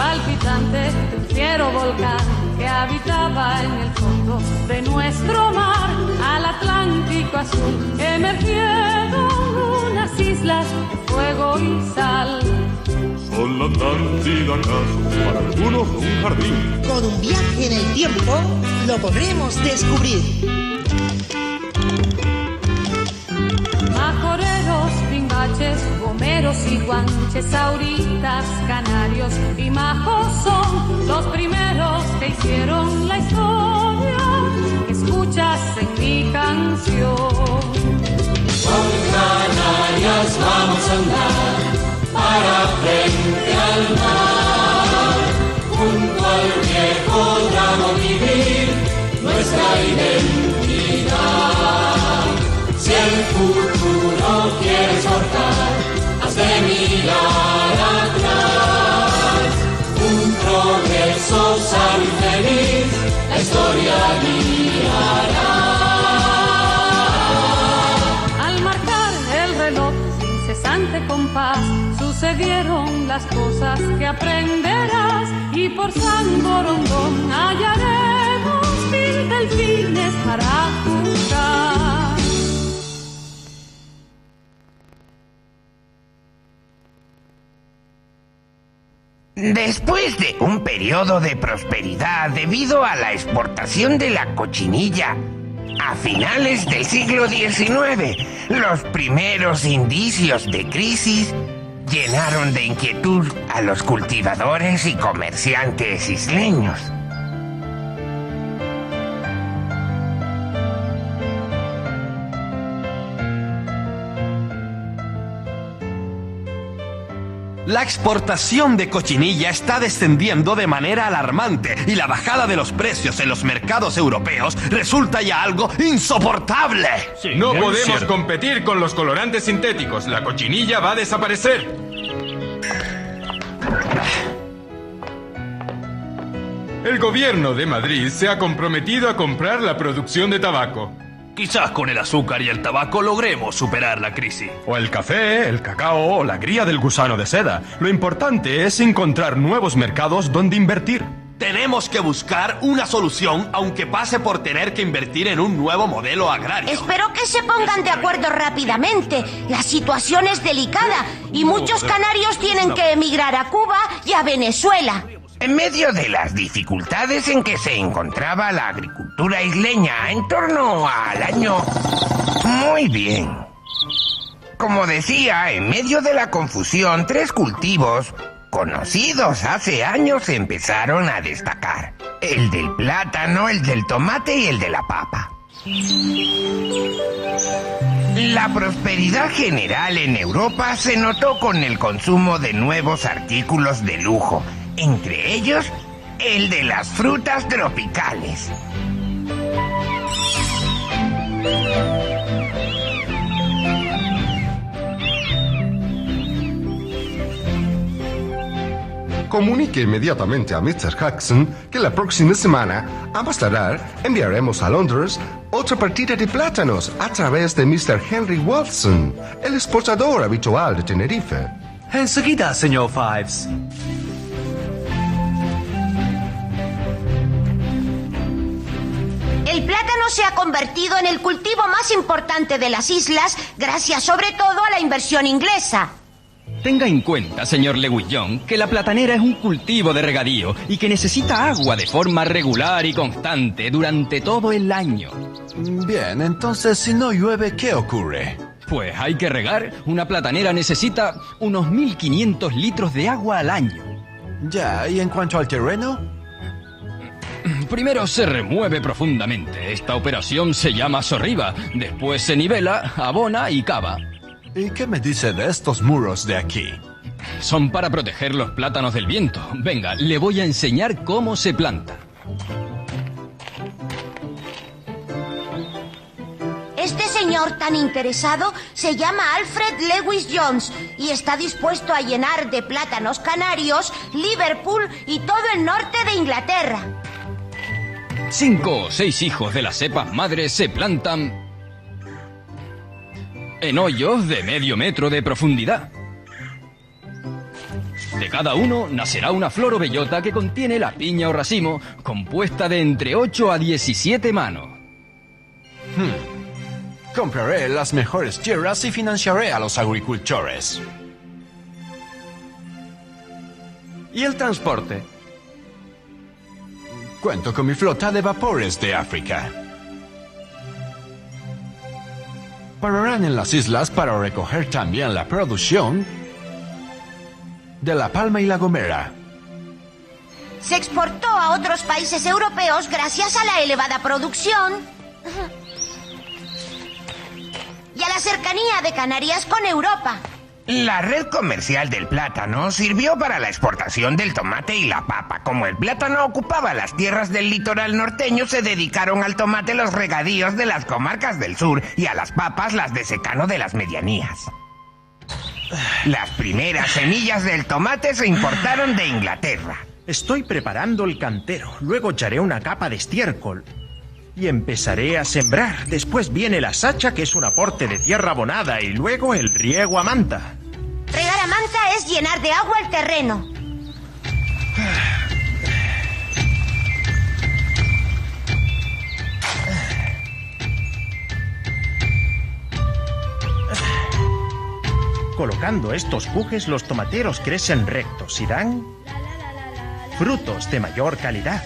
palpitante del fiero volcán que habitaba en el fondo de nuestro mar, al Atlántico azul emergieron unas islas de fuego y sal. Con la Atlántida acaso, para algunos un jardín. Con un viaje en el tiempo lo podremos descubrir. Majoreros, pimbaches, gomeros y guanches, sauritas, canarios y majos son los primeros que hicieron la historia que escuchas en mi canción. Con Canarias vamos a andar para frente al mar, junto al viejo drama vivir nuestra identidad. Si el futuro quieres forjar, has de mirar atrás. Un progreso sano y feliz, la historia guiará. Al marcar el reloj sin cesante compás, sucedieron las cosas que aprenderás, y por San Borondón hallaremos 1000 delfines para jugar. Después de un periodo de prosperidad debido a la exportación de la cochinilla, a finales del siglo XIX, los primeros indicios de crisis llenaron de inquietud a los cultivadores y comerciantes isleños. La exportación de cochinilla está descendiendo de manera alarmante y la bajada de los precios en los mercados europeos resulta ya algo insoportable. Sí, no podemos competir con los colorantes sintéticos. La cochinilla va a desaparecer. El gobierno de Madrid se ha comprometido a comprar la producción de tabaco. Quizás con el azúcar y el tabaco logremos superar la crisis. O el café, el cacao o la cría del gusano de seda. Lo importante es encontrar nuevos mercados donde invertir. Tenemos que buscar una solución, aunque pase por tener que invertir en un nuevo modelo agrario. Espero que se pongan de acuerdo rápidamente. La situación es delicada y muchos canarios tienen que emigrar a Cuba y a Venezuela. En medio de las dificultades en que se encontraba la agricultura isleña en torno al año... Muy bien. Como decía, en medio de la confusión, 3 cultivos conocidos hace años empezaron a destacar. El del plátano, el del tomate y el de la papa. La prosperidad general en Europa se notó con el consumo de nuevos artículos de lujo, entre ellos el de las frutas tropicales. Comunique inmediatamente a Mr. Jackson que la próxima semana, a más tardar, enviaremos a Londres otra partida de plátanos a través de Mr. Henry Watson, el exportador habitual de Tenerife. Enseguida, señor Fives. El plátano se ha convertido en el cultivo más importante de las islas, gracias sobre todo a la inversión inglesa. Tenga en cuenta, señor Lewis-Young, que la platanera es un cultivo de regadío y que necesita agua de forma regular y constante durante todo el año. Bien, entonces si no llueve, ¿qué ocurre? Pues hay que regar. Una platanera necesita unos 1500 litros de agua al año. Ya, ¿y en cuanto al terreno? Primero se remueve profundamente. Esta operación se llama sorriba. Después se nivela, abona y cava. ¿Y qué me dice de estos muros de aquí? Son para proteger los plátanos del viento. Venga, le voy a enseñar cómo se planta. Este señor tan interesado se llama Alfred Lewis Jones y está dispuesto a llenar de plátanos canarios, Liverpool y todo el norte de Inglaterra. 5 o 6 hijos de las cepas madres se plantan en hoyos de medio metro de profundidad. De cada uno nacerá una flor o bellota que contiene la piña o racimo, compuesta de entre 8 a 17 manos. Compraré las mejores tierras y financiaré a los agricultores. ¿Y el transporte? Cuento con mi flota de vapores de África. Pararán en las islas para recoger también la producción de la palma y la gomera. Se exportó a otros países europeos gracias a la elevada producción y a la cercanía de Canarias con Europa. La red comercial del plátano sirvió para la exportación del tomate y la papa. Como el plátano ocupaba las tierras del litoral norteño, se dedicaron al tomate los regadíos de las comarcas del sur y a las papas las de secano de las medianías. Las primeras semillas del tomate se importaron de Inglaterra. Estoy preparando el cantero, luego echaré una capa de estiércol y empezaré a sembrar. Después viene la sacha, que es un aporte de tierra abonada, y luego el riego a manta. Regar a manta es llenar de agua el terreno. Colocando estos pujes, los tomateros crecen rectos y dan frutos de mayor calidad.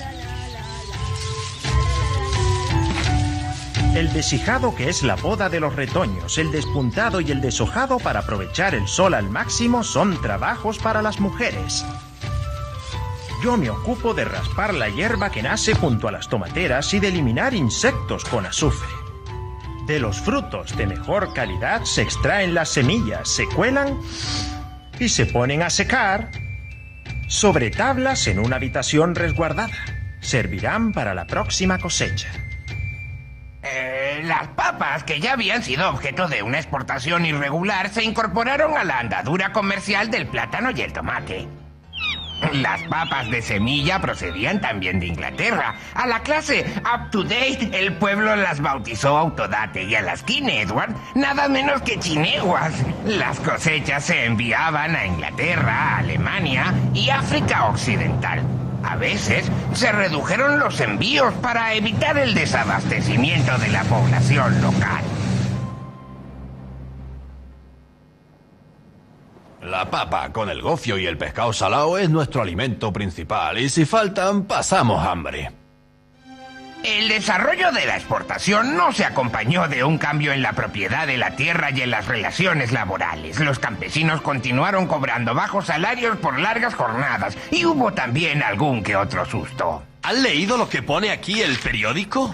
El deshijado, que es la poda de los retoños, el despuntado y el deshojado para aprovechar el sol al máximo, son trabajos para las mujeres. Yo me ocupo de raspar la hierba que nace junto a las tomateras y de eliminar insectos con azufre. De los frutos de mejor calidad se extraen las semillas, se cuelan y se ponen a secar sobre tablas en una habitación resguardada. Servirán para la próxima cosecha. Las papas, que ya habían sido objeto de una exportación irregular, se incorporaron a la andadura comercial del plátano y el tomate. Las papas de semilla procedían también de Inglaterra. A la clase up to date, el pueblo las bautizó Autodate, y a las King Edward, nada menos que chineguas. Las cosechas se enviaban a Inglaterra, Alemania y África Occidental. A veces se redujeron los envíos para evitar el desabastecimiento de la población local. La papa con el gofio y el pescado salado es nuestro alimento principal, y si faltan, pasamos hambre. El desarrollo de la exportación no se acompañó de un cambio en la propiedad de la tierra y en las relaciones laborales. Los campesinos continuaron cobrando bajos salarios por largas jornadas, y hubo también algún que otro susto. ¿Han leído lo que pone aquí el periódico?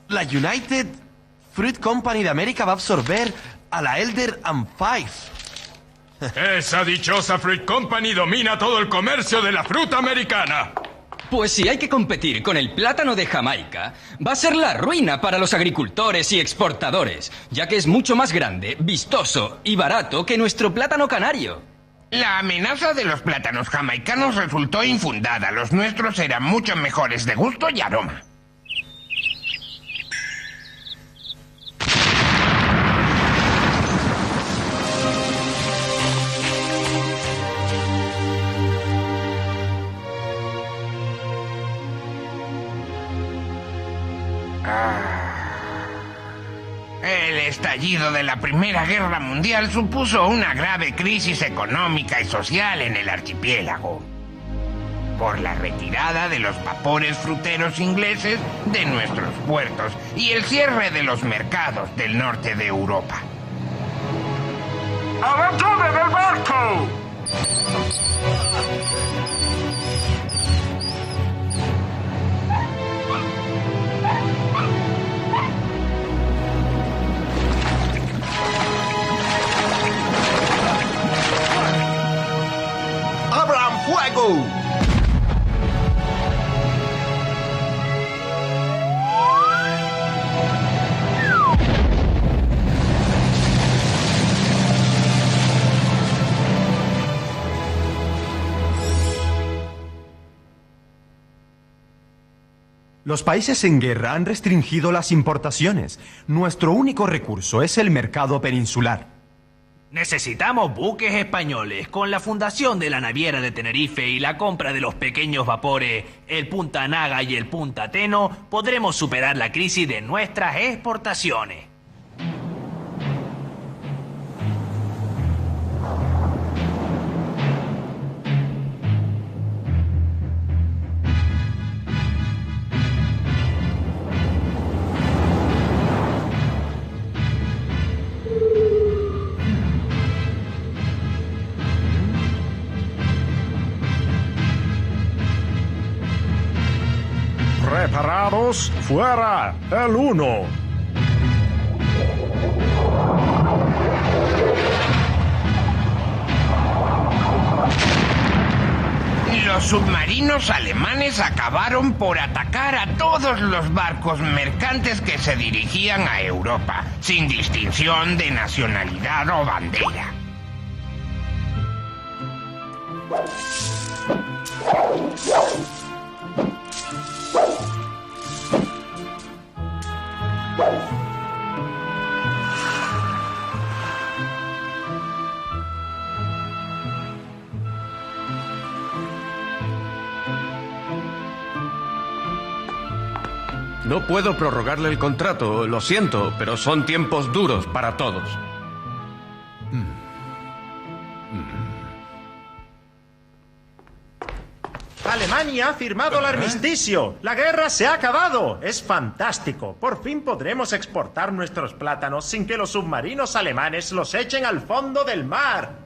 La United Fruit Company de América va a absorber a la Elder and Fife. Esa dichosa Fruit Company domina todo el comercio de la fruta americana. Pues si hay que competir con el plátano de Jamaica, va a ser la ruina para los agricultores y exportadores, ya que es mucho más grande, vistoso y barato que nuestro plátano canario. La amenaza de los plátanos jamaicanos resultó infundada. Los nuestros eran mucho mejores de gusto y aroma. El estallido de la Primera Guerra Mundial supuso una grave crisis económica y social en el archipiélago, por la retirada de los vapores fruteros ingleses de nuestros puertos y el cierre de los mercados del norte de Europa. ¡Abandonen el barco! ¡Abran fuego! Los países en guerra han restringido las importaciones. Nuestro único recurso es el mercado peninsular. Necesitamos buques españoles. Con la fundación de la naviera de Tenerife y la compra de los pequeños vapores, el Punta Naga y el Punta Teno, podremos superar la crisis de nuestras exportaciones. Preparados, fuera, el 1. Los submarinos alemanes acabaron por atacar a todos los barcos mercantes que se dirigían a Europa, sin distinción de nacionalidad o bandera. No puedo prorrogarle el contrato, lo siento, pero son tiempos duros para todos. Alemania ha firmado el armisticio. La guerra se ha acabado. Es fantástico. Por fin podremos exportar nuestros plátanos sin que los submarinos alemanes los echen al fondo del mar.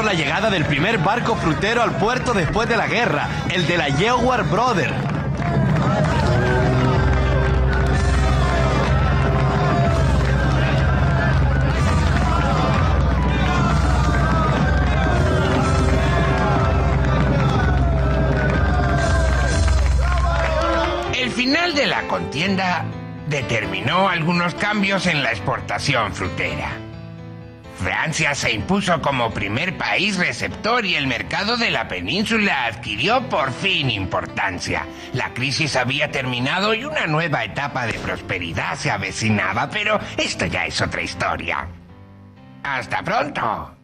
La llegada del primer barco frutero al puerto después de la guerra, el de la Yeowar Brother. El final de la contienda determinó algunos cambios en la exportación frutera. Francia se impuso como primer país receptor y el mercado de la península adquirió por fin importancia. La crisis había terminado y una nueva etapa de prosperidad se avecinaba, pero esto ya es otra historia. ¡Hasta pronto!